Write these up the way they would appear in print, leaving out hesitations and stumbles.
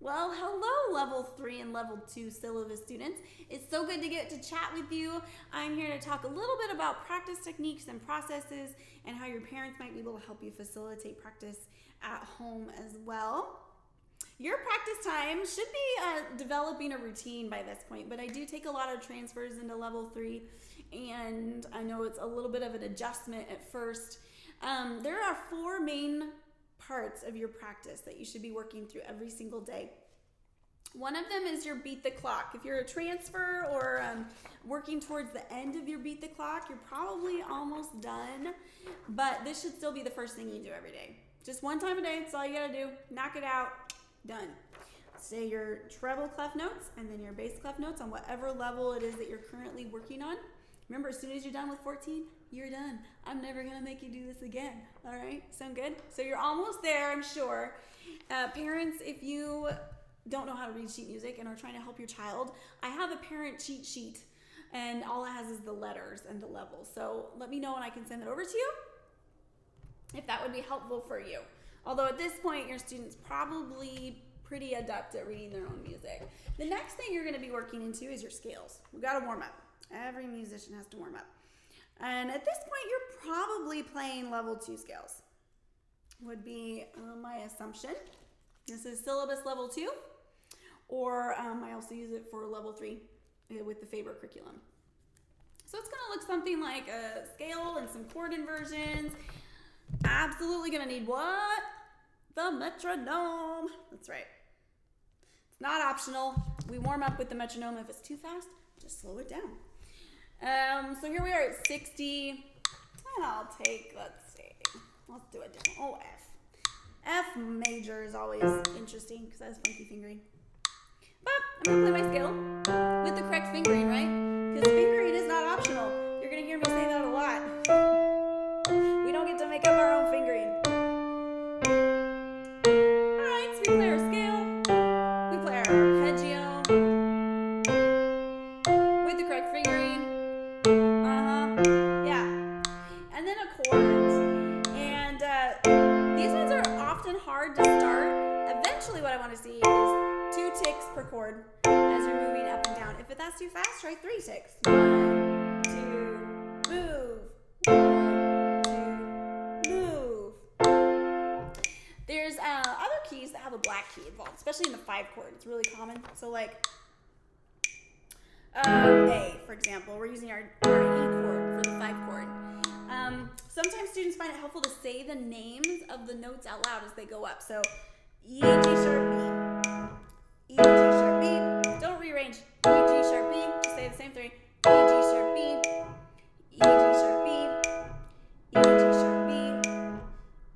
Well, hello, Level 3 and Level 2 syllabus students. It's so good to get to chat with you. I'm here to talk a little bit about practice techniques and processes and how your parents might be able to help you facilitate practice at home as well. Your practice time should be developing a routine by this point, but I do take a lot of transfers into Level 3, and I know it's a little bit of an adjustment at first. There are 4 main parts of your practice that you should be working through every single day. One of them is your beat the clock. If you're a transfer or working towards the end of your beat the clock, you're probably almost done, but this should still be the first thing you do every day. Just one time a day, that's all you gotta do. Knock it out, done. Say your treble clef notes and then your bass clef notes on whatever level it is that you're currently working on. Remember, as soon as you're done with 14, you're done. I'm never gonna make you do this again. All right, sound good? So you're almost there, I'm sure. Parents, if you don't know how to read sheet music and are trying to help your child, I have a parent cheat sheet, and all it has is the letters and the levels. So let me know and I can send it over to you if that would be helpful for you. Although at this point, your student's probably pretty adept at reading their own music. The next thing you're gonna be working into is your scales. We gotta warm up. Every musician has to warm up. And at this point, you're probably playing level 2 scales, would be my assumption. This is syllabus level 2, or I also use it for level 3 with the Faber curriculum. So it's gonna look something like a scale and some chord inversions. Absolutely gonna need what? The metronome. That's right. It's not optional. We warm up with the metronome. If it's too fast, just slow it down. So here we are at 60, and I'll take, let's do a different, F. F major is always interesting because that's funky fingering. But I'm gonna play my scale with the correct fingering, right? Because fingering is not optional. You're gonna hear me say that a lot. We don't get to make up our own fingering. All right, so we play our scale, we play our arpeggio with the correct fingering. And then chords. And these ones are often hard to start. Eventually what I want to see is 2 ticks per chord as you're moving up and down. If that's too fast, try 3 ticks. 1, 2, move. 1, 2, move. There's other keys that have a black key involved, especially in the 5 chord. It's really common. So like A, for example, we're using our E chord for the 5 chord. Sometimes students find it helpful to say the names of the notes out loud as they go up. So E, G sharp, B, E, G sharp, B. Don't rearrange. E, G sharp, B. Just say the same 3. E, G sharp, B, E, G sharp, B, E, G sharp, B,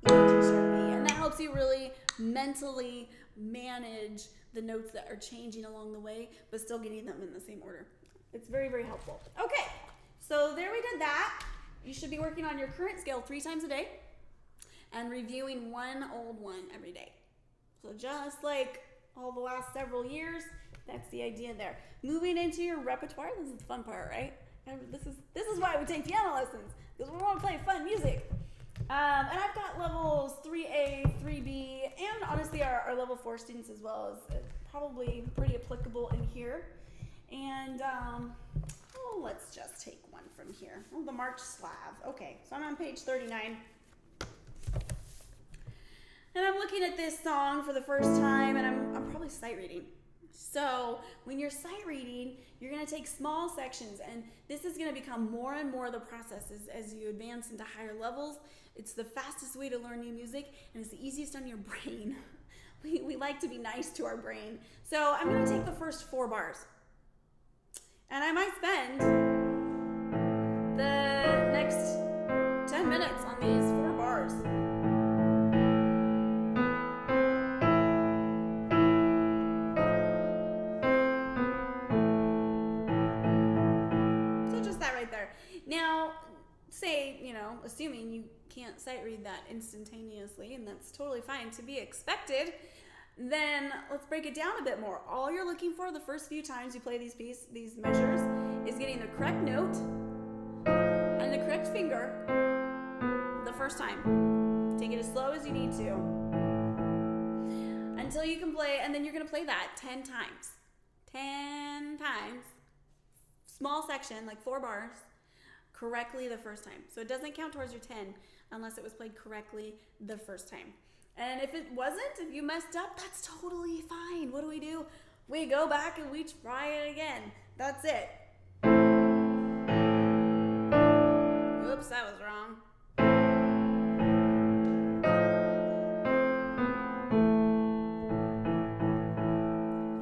E, G sharp, B. And that helps you really mentally manage the notes that are changing along the way, but still getting them in the same order. It's very, very helpful. Okay, so there we did that. You should be working on your current scale 3 times a day and reviewing one old one every day. So just like all the last several years, that's the idea there. Moving into your repertoire, this is the fun part, right? And this is why we take piano lessons, because we want to play fun music. And I've got levels 3A, 3B, and honestly our level 4 students as well is probably pretty applicable in here. And let's just take one from here. Oh, the March Slav. Okay, so I'm on page 39. And I'm looking at this song for the first time, and I'm probably sight reading. So when you're sight reading, you're going to take small sections, and this is going to become more and more the process as you advance into higher levels. It's the fastest way to learn new music, and it's the easiest on your brain. We like to be nice to our brain. So I'm going to take the first 4 bars. And I might spend the next 10 minutes on these 4 bars. So just that right there. Now, say, assuming you can't sight read that instantaneously, and that's totally fine, to be expected, then let's break it down a bit more. All you're looking for the first few times you play these measures is getting the correct note and the correct finger the first time. Take it as slow as you need to. until you can play, and then you're going to play that 10 times. 10 times. Small section, like 4 bars, correctly the first time. So it doesn't count towards your 10 unless it was played correctly the first time. And if it wasn't, if you messed up, that's totally fine. What do? We go back and we try it again. That's it. Oops, that was wrong.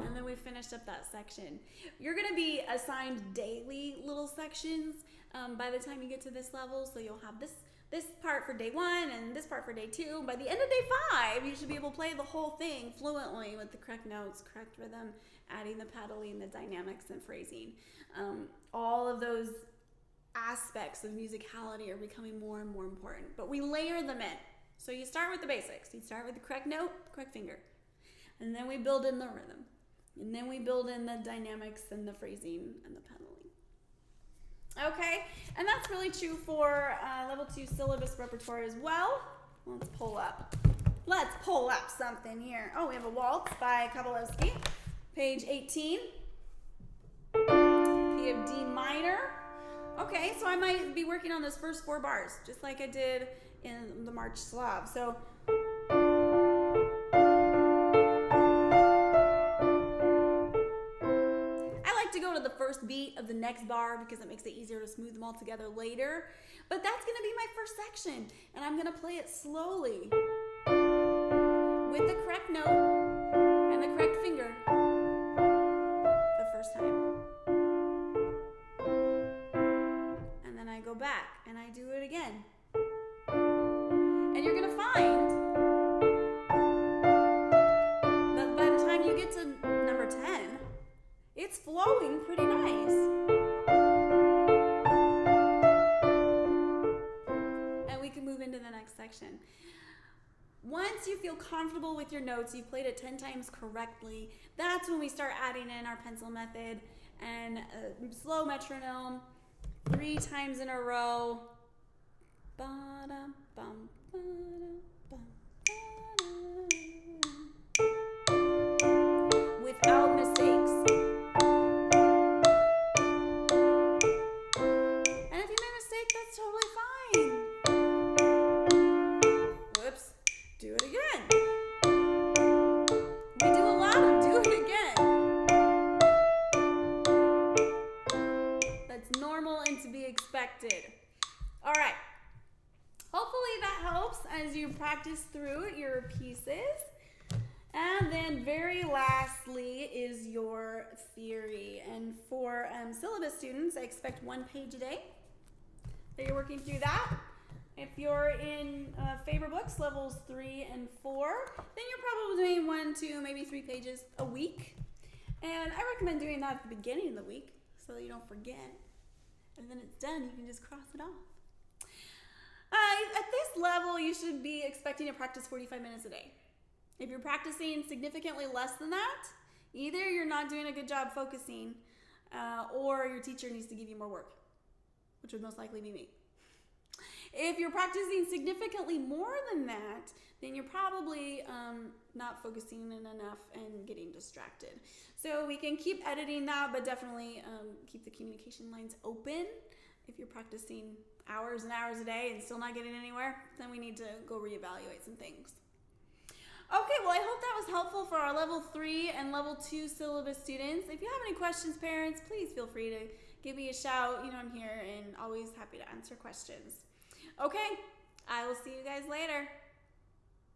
And then we finished up that section. You're going to be assigned daily little sections by the time you get to this level. So you'll have this part for day 1 and this part for day 2. By the end of day 5, you should be able to play the whole thing fluently with the correct notes, correct rhythm, adding the paddling, the dynamics, and phrasing. All of those aspects of musicality are becoming more and more important, but we layer them in. So you start with the basics. You start with the correct note, correct finger, and then we build in the rhythm, and then we build in the dynamics and the phrasing and the paddling. Okay, and that's really true for level 2 syllabus repertoire as well. Let's pull up something here. Oh, we have a waltz by Kabalowski, page 18, key of D minor. Okay, so I might be working on those first 4 bars, just like I did in the March Slav. So to go to the first beat of the next bar because it makes it easier to smooth them all together later. But that's going to be my first section, and I'm going to play it slowly with the correct note and the correct finger the first time. And then I go back and I do it again. And you're going to find that by the time you get to number 10, it's flowing pretty nice. And we can move into the next section. Once you feel comfortable with your notes, you've played it 10 times correctly, that's when we start adding in our pencil method and slow metronome 3 times in a row. Ba-dum, bum, ba-dum, bum, ba-dum. Without mistakes. That's totally fine. Whoops. Do it again. We do a lot of do it again. That's normal and to be expected. All right. Hopefully that helps as you practice through your pieces. And then very lastly is your theory. And for syllabus students, I expect 1 page a day that you're working through that. If you're in favor books, levels 3 and 4, then you're probably doing 1, 2, maybe 3 pages a week. And I recommend doing that at the beginning of the week so that you don't forget. And then it's done, you can just cross it off. At this level, you should be expecting to practice 45 minutes a day. If you're practicing significantly less than that, either you're not doing a good job focusing or your teacher needs to give you more work, which would most likely be me. If you're practicing significantly more than that, then you're probably not focusing in enough and getting distracted. So we can keep editing that, but definitely keep the communication lines open. If you're practicing hours and hours a day and still not getting anywhere, then we need to go reevaluate some things. Okay, well, I hope that was helpful for our level 3 and level 2 syllabus students. If you have any questions, parents, please feel free to give me a shout. You know I'm here and always happy to answer questions. Okay, I will see you guys later.